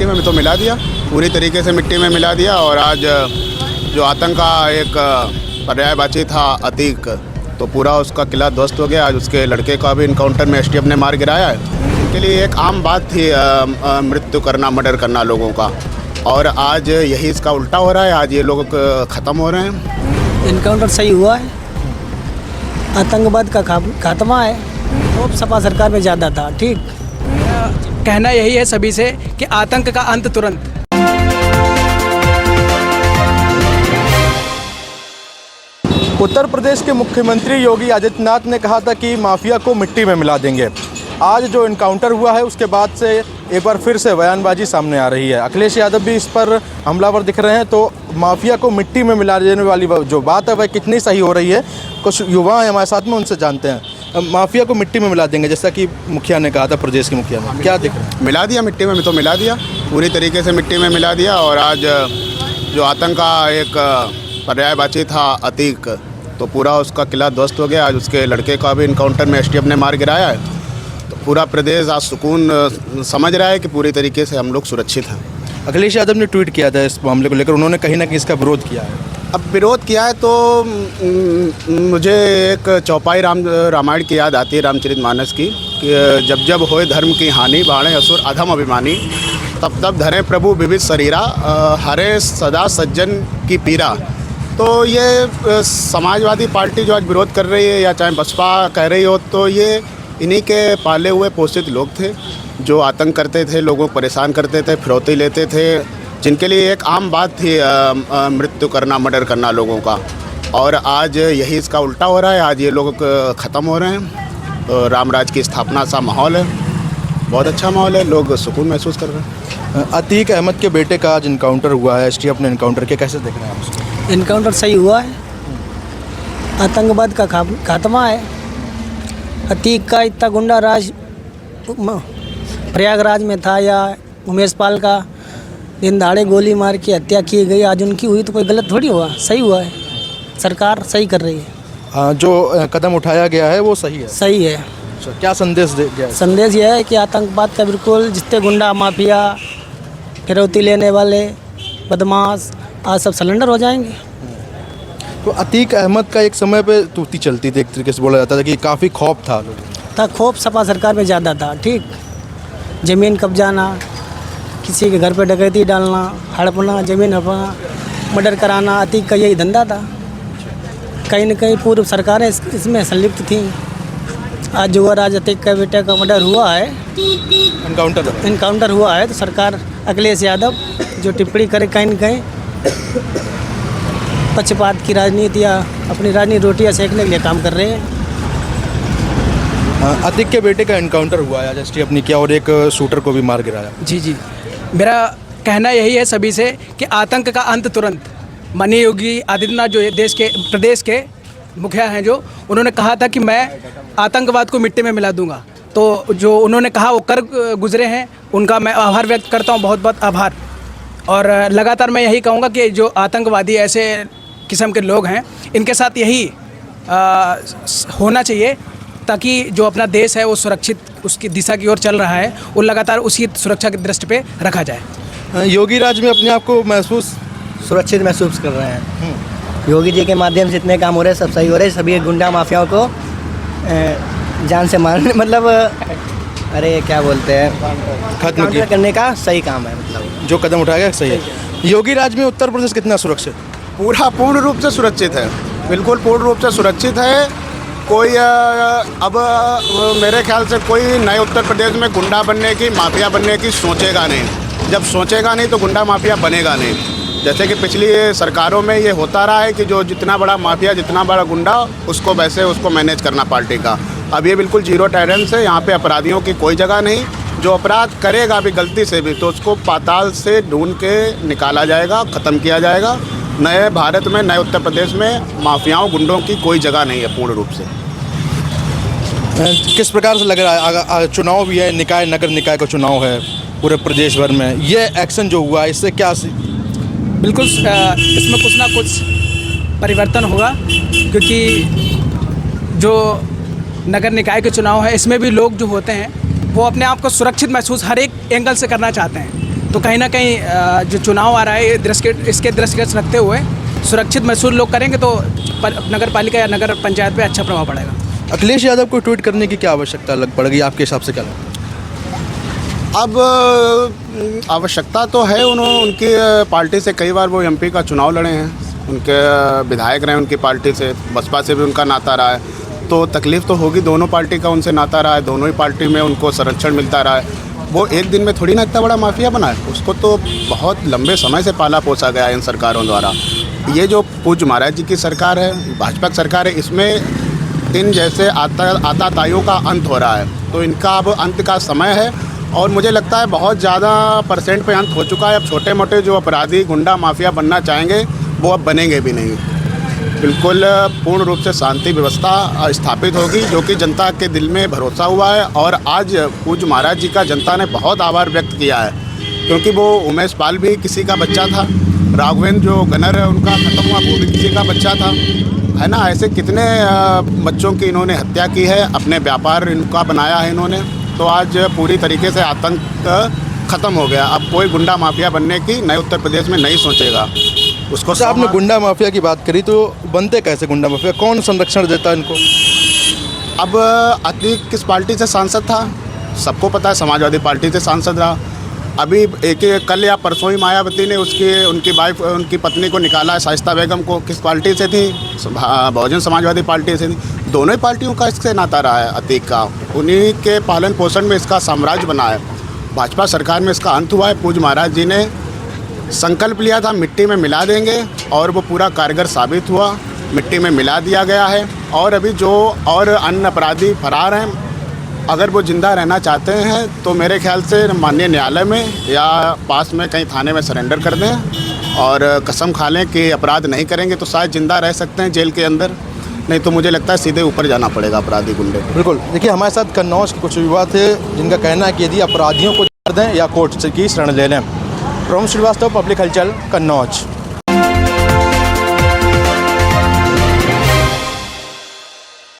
मिट्टी में तो मिला दिया, पूरी तरीके से मिट्टी में मिला दिया। और आज जो आतंक का एक पर्यायवाची था अतीक, तो पूरा उसका किला ध्वस्त हो गया। आज उसके लड़के का भी इनकाउंटर में एसटीएफ ने मार गिराया है। इनके लिए एक आम बात थी मृत्यु करना, मर्डर करना लोगों का, और आज यही इसका उल्टा हो रहा है। आज ये लोग ख़त्म हो रहे हैं। इनकाउंटर सही हुआ है, आतंकवाद का खात्मा है। तो सपा सरकार में ज़्यादा था। ठीक, कहना यही है सभी से कि आतंक का अंत तुरंत। उत्तर प्रदेश के मुख्यमंत्री योगी आदित्यनाथ ने कहा था कि माफिया को मिट्टी में मिला देंगे। आज जो इनकाउंटर हुआ है उसके बाद से एक बार फिर से बयानबाजी सामने आ रही है। अखिलेश यादव भी इस पर हमलावर दिख रहे हैं। तो माफिया को मिट्टी में मिला देने वाली जो बात है वह कितनी सही हो रही है, कुछ युवा हैं हमारे साथ में, उनसे जानते हैं। माफिया को मिट्टी में मिला देंगे जैसा कि मुखिया ने कहा था, प्रदेश के मुखिया ने, क्या दिख रहा है? मिला दिया, मिट्टी में तो मिला दिया, पूरी तरीके से मिट्टी में मिला दिया। और आज जो आतंक का एक पर्यायवाची था अतीक, तो पूरा उसका किला ध्वस्त हो गया। आज उसके लड़के का भी इनकाउंटर में एसटीएफ ने मार गिराया है। तो पूरा प्रदेश आज सुकून समझ रहा है कि पूरी तरीके से हम लोग सुरक्षित हैं। अखिलेश यादव ने ट्वीट किया था इस मामले को लेकर, उन्होंने कहीं ना कहीं इसका विरोध किया है। अब विरोध किया है तो मुझे एक चौपाई रामायण की याद आती है, रामचरितमानस की, कि जब जब होए धर्म की हानि, बाढ़े असुर अधम अभिमानी, तब तब धरे प्रभु विविध शरीरा, हरे सदा सज्जन की पीरा। तो ये समाजवादी पार्टी जो आज विरोध कर रही है, या चाहे बसपा कह रही हो, तो ये इन्हीं के पाले हुए पोषित लोग थे जो आतंक करते थे, लोगों को परेशान करते थे, फिरौती लेते थे, जिनके लिए एक आम बात थी मृत्यु करना, मर्डर करना लोगों का। और आज यही इसका उल्टा हो रहा है। आज ये लोग ख़त्म हो रहे हैं। तो रामराज की स्थापना सा माहौल है, बहुत अच्छा माहौल है, लोग सुकून महसूस कर रहे हैं। अतीक अहमद के बेटे का आज इनकाउंटर हुआ है, एसटीएफ ने इनकाउंटर किया, कैसे देख रहे हैं आप उसको? इनकाउंटर सही हुआ है, आतंकवाद का खात्मा है। अतीक का इतना गुंडा राज प्रयागराज में था, या उमेश पाल का दिन दहाड़े गोली मार के हत्या की गई, आज उनकी हुई, तो कोई गलत थोड़ी हुआ, सही हुआ है। सरकार सही कर रही है। जो कदम उठाया गया है वो सही है? सही है। क्या संदेश दे गया? संदेश यह है कि आतंकवाद का बिल्कुल, जितने गुंडा माफिया, फिरौती लेने वाले, बदमाश, आज सब सरेंडर हो जाएंगे। तो अतीक अहमद का एक समय पे तूती चलती थी, एक तरीके से बोला जाता था कि काफ़ी खौफ था लोगों। खौफ सपा सरकार में ज़्यादा था। ठीक, ज़मीन कब्जाना, किसी के घर पे डकैती डालना, हड़पना, ज़मीन हड़पना, मर्डर कराना, अतीक का यही धंधा था। कहीं न कहीं पूर्व सरकारें इसमें संलिप्त थीं। आज जो आज अतीक का बेटे का मर्डर हुआ है, इनकाउंटर हुआ है, तो सरकार अखिलेश यादव जो टिप्पणी करे, कहीं न कहीं पक्षपात की राजनीति या अपनी राजनीति रोटियां सेकने के लिए काम कर रहे हैं। अतीक के बेटे का इनकाउंटर हुआ है, एसटीएफ ने किया, और एक शूटर को भी मार गिराया। जी, मेरा कहना यही है सभी से कि आतंक का अंत तुरंत। माननीय योगी आदित्यनाथ जो प्रदेश के मुखिया हैं, जो उन्होंने कहा था कि मैं आतंकवाद को मिट्टी में मिला दूंगा, तो जो उन्होंने कहा वो कर गुजरे हैं, उनका मैं आभार व्यक्त करता हूँ, बहुत बहुत आभार। और लगातार मैं यही कहूँगा कि जो आतंकवादी ऐसे किस्म के लोग हैं, इनके साथ यही होना चाहिए, ताकि जो अपना देश है वो सुरक्षित उसकी दिशा की ओर चल रहा है, वो लगातार उसी सुरक्षा की दृष्टि पे रखा जाए। योगी राज में अपने आप को सुरक्षित महसूस कर रहे हैं। योगी जी के माध्यम से इतने काम हो रहे हैं, सब सही हो रहे हैं। सभी गुंडा माफियाओं को जान से मारने, मतलब अरे क्या बोलते हैं, खत्म करने का सही काम है। मतलब जो कदम उठाया गया सही है। योगी राज में उत्तर प्रदेश कितना सुरक्षित? पूर्ण रूप से सुरक्षित है, बिल्कुल पूर्ण रूप से सुरक्षित है। कोई अब मेरे ख्याल से कोई नए उत्तर प्रदेश में गुंडा बनने की, माफिया बनने की सोचेगा नहीं। जब सोचेगा नहीं तो गुंडा माफिया बनेगा नहीं। जैसे कि पिछली सरकारों में ये होता रहा है कि जो जितना बड़ा माफिया, जितना बड़ा गुंडा, उसको मैनेज करना पार्टी का। अब ये बिल्कुल जीरो टॉलरेंस है। यहाँ पे अपराधियों की कोई जगह नहीं। जो अपराध करेगा भी गलती से भी, तो उसको पाताल से ढूंढ के निकाला जाएगा, ख़त्म किया जाएगा। नए भारत में, नए उत्तर प्रदेश में माफियाओं, गुंडों की कोई जगह नहीं है पूर्ण रूप से। किस प्रकार से लग रहा है? चुनाव भी है, नगर निकाय का चुनाव है पूरे प्रदेश भर में, ये एक्शन जो हुआ है इससे क्या? बिल्कुल इसमें कुछ ना कुछ परिवर्तन होगा, क्योंकि जो नगर निकाय के चुनाव है, इसमें भी लोग जो होते हैं वो अपने आप को सुरक्षित महसूस हर एक एंगल से करना चाहते हैं। तो कहीं ना कहीं जो चुनाव आ रहा है इसके दृष्टिगत रखते हुए सुरक्षित महसूस लोग करेंगे तो नगर पालिका या नगर पंचायत पे अच्छा प्रभाव पड़ेगा। अखिलेश यादव को ट्वीट करने की क्या आवश्यकता लग पड़ गई आपके हिसाब से? क्या लगता है? अब आवश्यकता तो है, उनकी पार्टी से कई बार वो एमपी का चुनाव लड़े हैं, उनके विधायक रहे उनकी पार्टी से, बसपा से भी उनका नाता रहा है, तो तकलीफ़ तो होगी, दोनों पार्टी का उनसे नाता रहा है, दोनों ही पार्टी में उनको संरक्षण मिलता रहा है। वो एक दिन में थोड़ी ना इतना बड़ा माफिया बना है, उसको तो बहुत लंबे समय से पाला पोसा गया है इन सरकारों द्वारा। ये जो पूज्य महाराज जी की सरकार है, भाजपा की सरकार है, इसमें इन जैसे आताताइयों का अंत हो रहा है, तो इनका अब अंत का समय है और मुझे लगता है बहुत ज़्यादा परसेंट पे अंत हो चुका है। अब छोटे मोटे जो अपराधी गुंडा माफिया बनना चाहेंगे वो अब बनेंगे भी नहीं। बिल्कुल पूर्ण रूप से शांति व्यवस्था स्थापित होगी, जो कि जनता के दिल में भरोसा हुआ है। और आज पूज्य महाराज जी का जनता ने बहुत आभार व्यक्त किया है, क्योंकि वो उमेश पाल भी किसी का बच्चा था, राघवेंद्र जो गनर है उनका खत्म हुआ वो भी किसी का बच्चा था, है ना। ऐसे कितने बच्चों की इन्होंने हत्या की है, अपने व्यापार इनका बनाया है इन्होंने। तो आज पूरी तरीके से आतंक ख़त्म हो गया। अब कोई गुंडा माफिया बनने की नए उत्तर प्रदेश में नहीं सोचेगा उसको। अच्छा, आपने गुंडा माफिया की बात करी, तो बनते कैसे गुंडा माफिया? कौन संरक्षण देता है इनको? अब अतीक किस पार्टी से सांसद था सबको पता है, समाजवादी पार्टी से सांसद रहा। अभी कल या परसों ही मायावती ने उनकी पत्नी को निकाला है, शाइस्ता बेगम को, किस पार्टी से थी? बहुजन समाजवादी पार्टी से थी। दोनों ही पार्टियों का इससे नाता रहा है अतीक का, उन्हीं के पालन पोषण में इसका साम्राज्य बना है। भाजपा सरकार में इसका अंत हुआ है। पूज्य महाराज जी ने संकल्प लिया था मिट्टी में मिला देंगे और वो पूरा कारगर साबित हुआ, मिट्टी में मिला दिया गया है। और अभी जो और अन्य अपराधी फरार हैं, अगर वो ज़िंदा रहना चाहते हैं तो मेरे ख्याल से माननीय न्यायालय में या पास में कहीं थाने में सरेंडर कर दें और कसम खा लें कि अपराध नहीं करेंगे तो शायद ज़िंदा रह सकते हैं जेल के अंदर, नहीं तो मुझे लगता है सीधे ऊपर जाना पड़ेगा अपराधी गुंडे। बिल्कुल। देखिए, हमारे साथ कन्नौज के कुछ युवा थे जिनका कहना है कि यदि अपराधियों को छोड़ दें या कोर्ट से की शरण ले लें। रोम श्रीवास्तव, पब्लिक हलचल, कन्नौज।